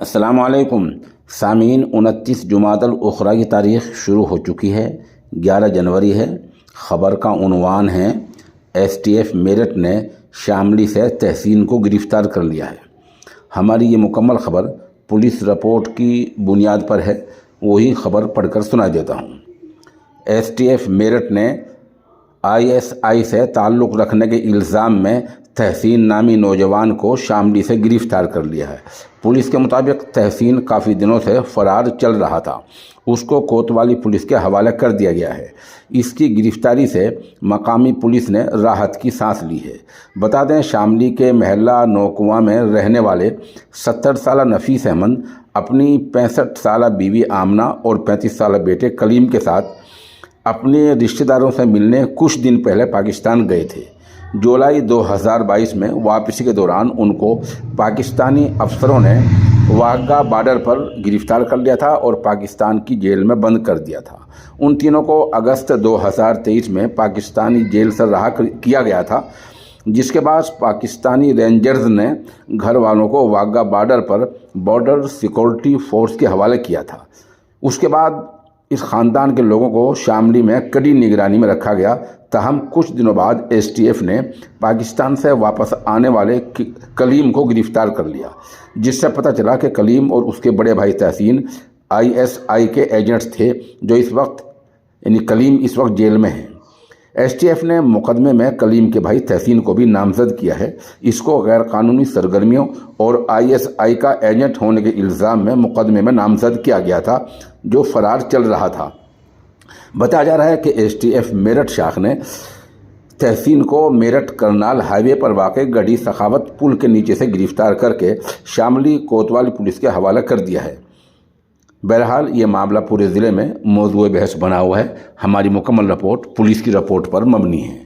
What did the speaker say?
السلام علیکم سامعین، 29 جمادی الاخری کی تاریخ شروع ہو چکی ہے۔ 11 جنوری ہے۔ خبر کا عنوان ہے STF میرٹھ نے شاملی سے تحسین کو گرفتار کر لیا ہے۔ ہماری یہ مکمل خبر پولیس رپورٹ کی بنیاد پر ہے، وہی خبر پڑھ کر سنا دیتا ہوں۔ STF میرٹھ نے ISI سے تعلق رکھنے کے الزام میں تحسین نامی نوجوان کو شاملی سے گرفتار کر لیا ہے۔ پولیس کے مطابق تحسین کافی دنوں سے فرار چل رہا تھا، اس کو کوتوالی پولیس کے حوالے کر دیا گیا ہے۔ اس کی گرفتاری سے مقامی پولیس نے راحت کی سانس لی ہے۔ بتا دیں، شاملی کے محلہ نوکنواں میں رہنے والے 70 سالہ نفیس احمد اپنی 65 سالہ بیوی آمنہ اور 35 سالہ بیٹے کلیم کے ساتھ اپنے رشتہ داروں سے ملنے کچھ دن پہلے پاکستان گئے تھے۔ جولائی 2022 میں واپسی کے دوران ان کو پاکستانی افسروں نے واہگہ بارڈر پر گرفتار کر لیا تھا اور پاکستان کی جیل میں بند کر دیا تھا۔ ان تینوں کو اگست 2023 میں پاکستانی جیل سے رہا کیا گیا تھا، جس کے بعد پاکستانی رینجرز نے گھر والوں کو واہگہ بارڈر پر بارڈر سیکورٹی فورس کے حوالے کیا تھا۔ اس کے بعد اس خاندان کے لوگوں کو شاملی میں کڑی نگرانی میں رکھا گیا۔ تاہم کچھ دنوں بعد STF نے پاکستان سے واپس آنے والے کلیم کو گرفتار کر لیا، جس سے پتہ چلا کہ کلیم اور اس کے بڑے بھائی تحسین ISI کے ایجنٹس تھے، جو کلیم اس وقت جیل میں ہیں۔ STF نے مقدمے میں کلیم کے بھائی تحسین کو بھی نامزد کیا ہے۔ اس کو غیر قانونی سرگرمیوں اور ISI کا ایجنٹ ہونے کے الزام میں مقدمے میں نامزد کیا گیا تھا، جو فرار چل رہا تھا۔ بتایا جا رہا ہے کہ STF میرٹھ شاخ نے تحسین کو میرٹھ کرنال ہائی وے پر واقع گڑھی سخاوت پل کے نیچے سے گرفتار کر کے شاملی کوتوالی پولیس کے حوالے کر دیا ہے۔ بہرحال یہ معاملہ پورے ضلع میں موضوع بحث بنا ہوا ہے۔ ہماری مکمل رپورٹ پولیس کی رپورٹ پر مبنی ہے۔